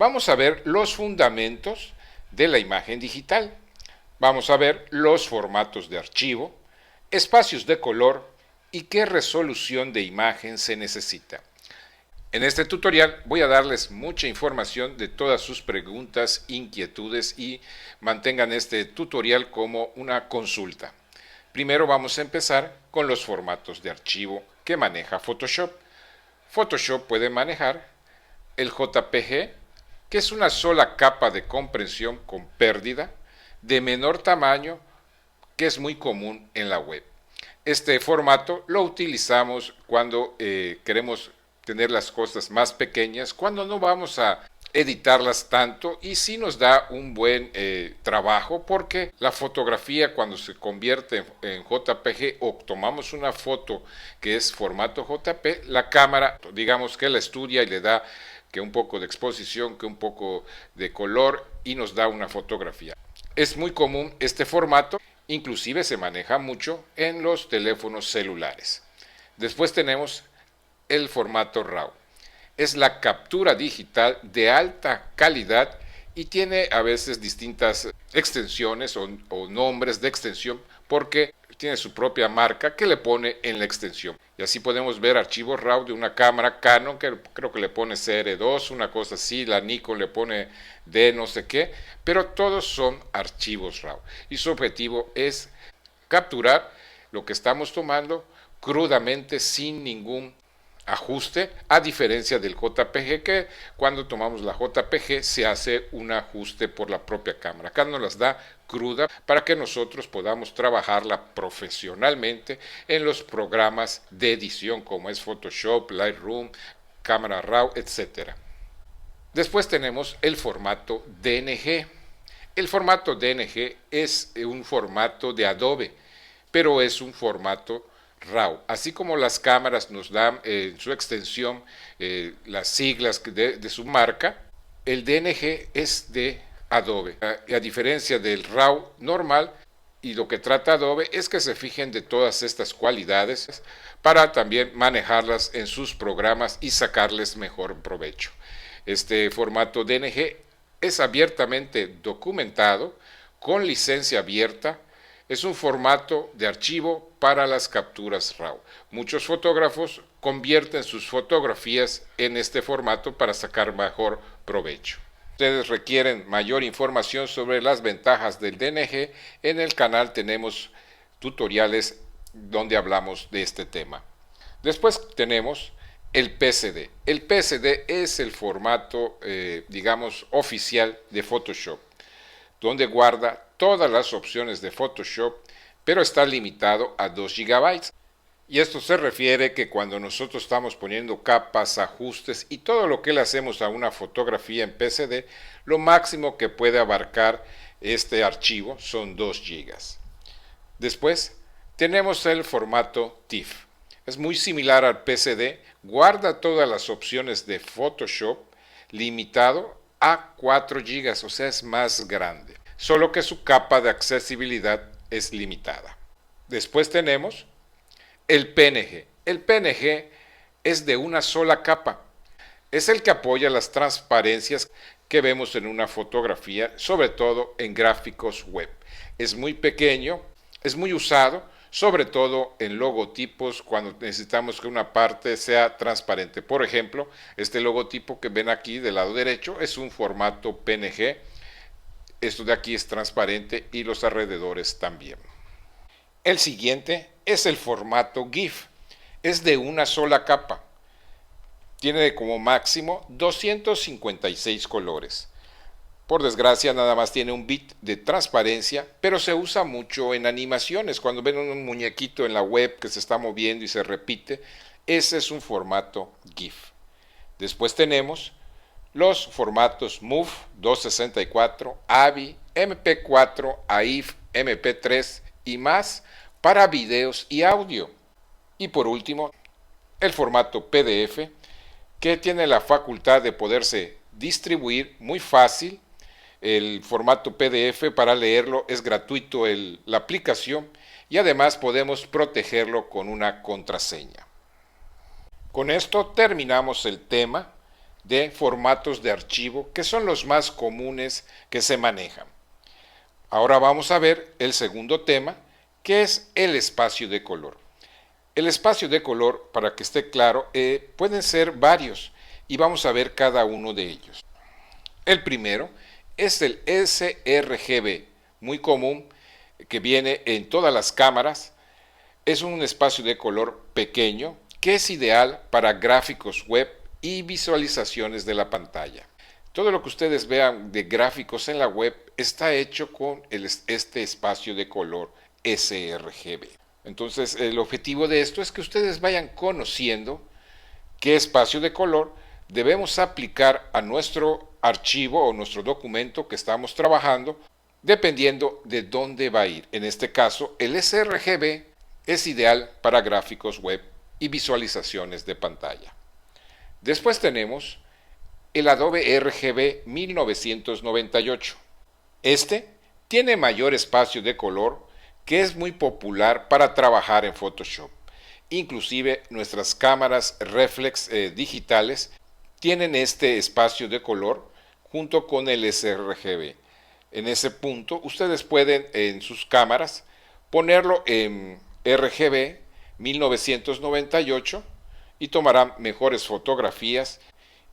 vamos a ver los fundamentos de la imagen digital. Vamos a ver los formatos de archivo, espacios de color y qué resolución de imagen se necesita. En este tutorial voy a darles mucha información de todas sus preguntas, inquietudes y mantengan este tutorial como una consulta. Primero vamos a empezar con los formatos de archivo que maneja Photoshop. Photoshop puede manejar el JPG, que es una sola capa de compresión con pérdida, de menor tamaño, que es muy común en la web. Este formato lo utilizamos cuando queremos tener las cosas más pequeñas, cuando no vamos a editarlas tanto, y sí nos da un buen trabajo, porque la fotografía cuando se convierte en JPG o tomamos una foto que es formato JP, la cámara digamos que la estudia y le da que un poco de exposición, que un poco de color y nos da una fotografía. Es muy común este formato, inclusive se maneja mucho en los teléfonos celulares. Después tenemos el formato RAW. Es la captura digital de alta calidad y tiene a veces distintas extensiones o nombres de extensión porque tiene su propia marca que le pone en la extensión. Y así podemos ver archivos RAW de una cámara Canon que creo que le pone CR2, una cosa así, la Nikon le pone de no sé qué, pero todos son archivos RAW. Y su objetivo es capturar lo que estamos tomando crudamente sin ningún ajuste, a diferencia del JPG, que cuando tomamos la JPG se hace un ajuste por la propia cámara. Acá nos las da cruda para que nosotros podamos trabajarla profesionalmente en los programas de edición como es Photoshop, Lightroom, Cámara RAW, etc. Después tenemos el formato DNG. El formato DNG es un formato de Adobe, pero es un formato RAW, así como las cámaras nos dan en su extensión las siglas de su marca, el DNG es de Adobe. A diferencia del RAW normal, y lo que trata Adobe es que se fijen de todas estas cualidades para también manejarlas en sus programas y sacarles mejor provecho. Este formato DNG es abiertamente documentado, con licencia abierta. Es un formato de archivo para las capturas RAW. Muchos fotógrafos convierten sus fotografías en este formato para sacar mejor provecho. Ustedes requieren mayor información sobre las ventajas del DNG, en el canal tenemos tutoriales donde hablamos de este tema. Después tenemos el PSD. El PSD es el formato, digamos, oficial de Photoshop, donde guarda todas las opciones de Photoshop, pero está limitado a 2 GB. Y esto se refiere que cuando nosotros estamos poniendo capas, ajustes y todo lo que le hacemos a una fotografía en PSD, lo máximo que puede abarcar este archivo son 2 GB. Después tenemos el formato TIFF. Es muy similar al PSD, guarda todas las opciones de Photoshop, limitado a 4 GB, o sea, es más grande, solo que su capa de accesibilidad es limitada. Después tenemos el PNG. El PNG es de una sola capa. Es el que apoya las transparencias que vemos en una fotografía, sobre todo en gráficos web. Es muy pequeño, es muy usado, sobre todo en logotipos cuando necesitamos que una parte sea transparente. Por ejemplo, este logotipo que ven aquí del lado derecho es un formato PNG. Esto de aquí es transparente y los alrededores también. El siguiente es el formato GIF. Es de una sola capa. Tiene como máximo 256 colores. Por desgracia nada más tiene un bit de transparencia, pero se usa mucho en animaciones. Cuando ven un muñequito en la web que se está moviendo y se repite, ese es un formato GIF. Después tenemos los formatos MOV 264, AVI, MP4, AIF, MP3 y más para videos y audio. Y por último, el formato PDF, que tiene la facultad de poderse distribuir muy fácil. El formato PDF, para leerlo es gratuito la aplicación, y además podemos protegerlo con una contraseña. Con esto terminamos el tema de formatos de archivo que son los más comunes que se manejan. Ahora vamos a ver el segundo tema, que es el espacio de color. El espacio de color, para que esté claro, pueden ser varios y vamos a ver cada uno de ellos. El primero es el sRGB, muy común, que viene en todas las cámaras. Es un espacio de color pequeño que es ideal para gráficos web y visualizaciones de la pantalla. Todo lo que ustedes vean de gráficos en la web está hecho con este espacio de color sRGB. Entonces, el objetivo de esto es que ustedes vayan conociendo qué espacio de color debemos aplicar a nuestro archivo o nuestro documento que estamos trabajando, dependiendo de dónde va a ir. En este caso, el sRGB es ideal para gráficos web y visualizaciones de pantalla. Después tenemos el Adobe RGB 1998. Este tiene mayor espacio de color, que es muy popular para trabajar en Photoshop. Inclusive nuestras cámaras reflex digitales tienen este espacio de color junto con el sRGB. En ese punto ustedes pueden en sus cámaras ponerlo en RGB 1998 y tomarán mejores fotografías,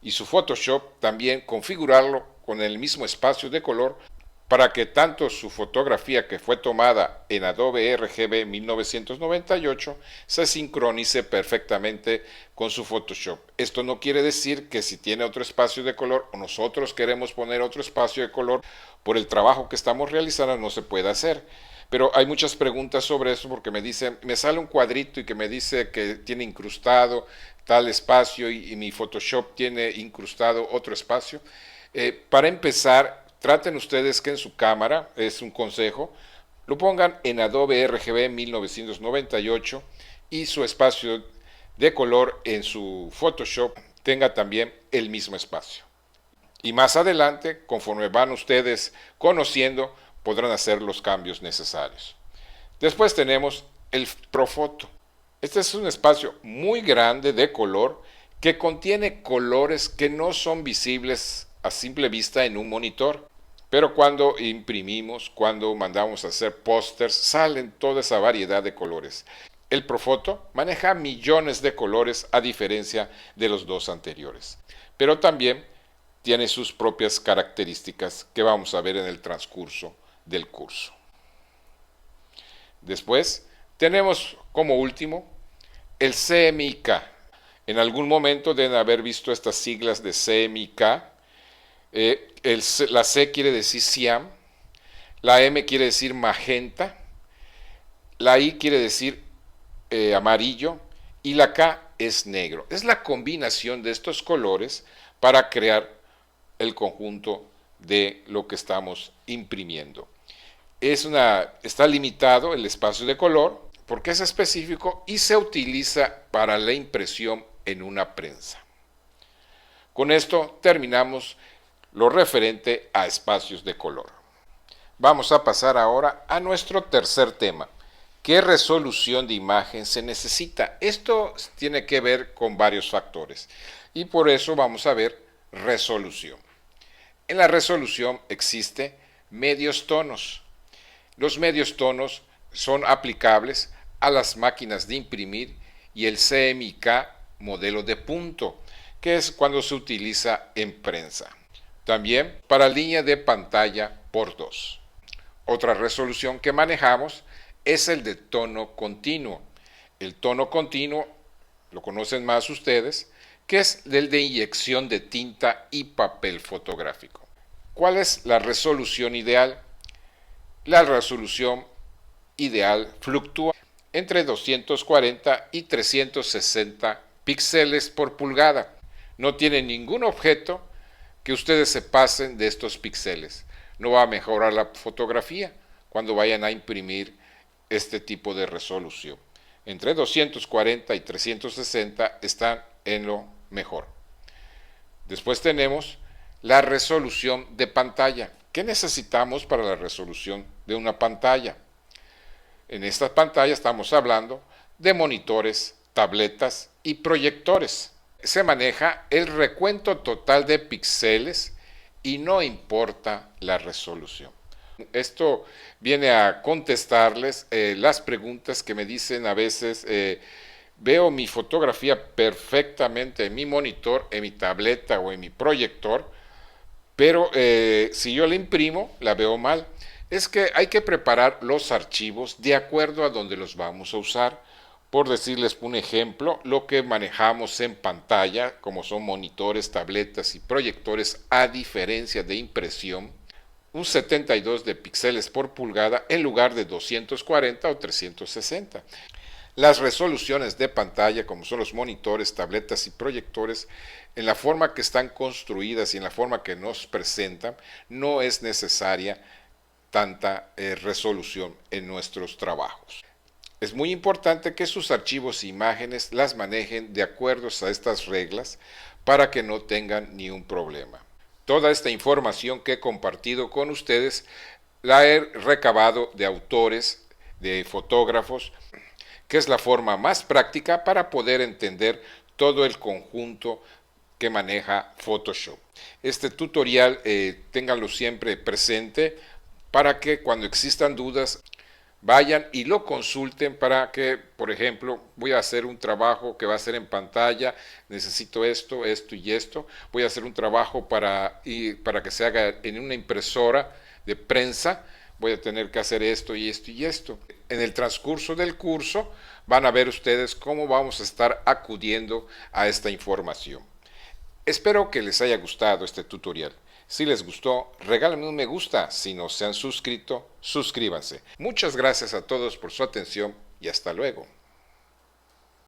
y su Photoshop también configurarlo con el mismo espacio de color para que tanto su fotografía que fue tomada en Adobe RGB 1998 se sincronice perfectamente con su Photoshop. Esto no quiere decir que si tiene otro espacio de color o nosotros queremos poner otro espacio de color por el trabajo que estamos realizando no se puede hacer. Pero hay muchas preguntas sobre eso porque me dicen, me sale un cuadrito y que me dice que tiene incrustado tal espacio y mi Photoshop tiene incrustado otro espacio. Para empezar, traten ustedes que en su cámara, es un consejo, lo pongan en Adobe RGB 1998 y su espacio de color en su Photoshop tenga también el mismo espacio. Y más adelante, conforme van ustedes conociendo, podrán hacer los cambios necesarios. Después tenemos el Profoto. Este es un espacio muy grande de color que contiene colores que no son visibles a simple vista en un monitor, pero cuando imprimimos, cuando mandamos a hacer pósters, salen toda esa variedad de colores. El Profoto maneja millones de colores a diferencia de los dos anteriores, pero también tiene sus propias características que vamos a ver en el transcurso del curso. Después tenemos como último el CMYK. En algún momento deben haber visto estas siglas de CMYK. La C quiere decir cian, la M quiere decir magenta, la I quiere decir amarillo y la K es negro. Es la combinación de estos colores para crear el conjunto de lo que estamos imprimiendo. Está limitado el espacio de color porque es específico y se utiliza para la impresión en una prensa. Con esto terminamos lo referente a espacios de color. Vamos a pasar ahora a nuestro tercer tema. ¿Qué resolución de imagen se necesita? Esto tiene que ver con varios factores y por eso vamos a ver resolución. En la resolución existe medios tonos. Los medios tonos son aplicables a las máquinas de imprimir y el CMYK modelo de punto, que es cuando se utiliza en prensa. También para línea de pantalla por 2. Otra resolución que manejamos es el de tono continuo. El tono continuo lo conocen más ustedes, que es el de inyección de tinta y papel fotográfico. ¿Cuál es la resolución ideal? La resolución ideal fluctúa entre 240 y 360 píxeles por pulgada. No tiene ningún objeto que ustedes se pasen de estos píxeles. No va a mejorar la fotografía cuando vayan a imprimir este tipo de resolución. Entre 240 y 360 están en lo mejor. Después tenemos la resolución de pantalla. ¿Qué necesitamos para la resolución de una pantalla? En esta pantalla estamos hablando de monitores, tabletas y proyectores. Se maneja el recuento total de píxeles y no importa la resolución. Esto viene a contestarles las preguntas que me dicen a veces, veo mi fotografía perfectamente en mi monitor, en mi tableta o en mi proyector, pero si yo la imprimo, la veo mal. Es que hay que preparar los archivos de acuerdo a donde los vamos a usar. Por decirles un ejemplo, lo que manejamos en pantalla, como son monitores, tabletas y proyectores, a diferencia de impresión, un 72 de píxeles por pulgada en lugar de 240 o 360. Las resoluciones de pantalla, como son los monitores, tabletas y proyectores, en la forma que están construidas y en la forma que nos presentan, no es necesaria tanta resolución en nuestros trabajos. Es muy importante que sus archivos e imágenes las manejen de acuerdo a estas reglas para que no tengan ni un problema. Toda esta información que he compartido con ustedes la he recabado de autores, de fotógrafos, que es la forma más práctica para poder entender todo el conjunto que maneja Photoshop. Este tutorial ténganlo siempre presente para que cuando existan dudas vayan y lo consulten para que, por ejemplo, voy a hacer un trabajo que va a ser en pantalla, necesito esto, esto y esto, voy a hacer un trabajo para que se haga en una impresora de prensa, voy a tener que hacer esto y esto y esto. En el transcurso del curso van a ver ustedes cómo vamos a estar acudiendo a esta información. Espero que les haya gustado este tutorial. Si les gustó, regálenme un me gusta. Si no se han suscrito, suscríbanse. Muchas gracias a todos por su atención y hasta luego.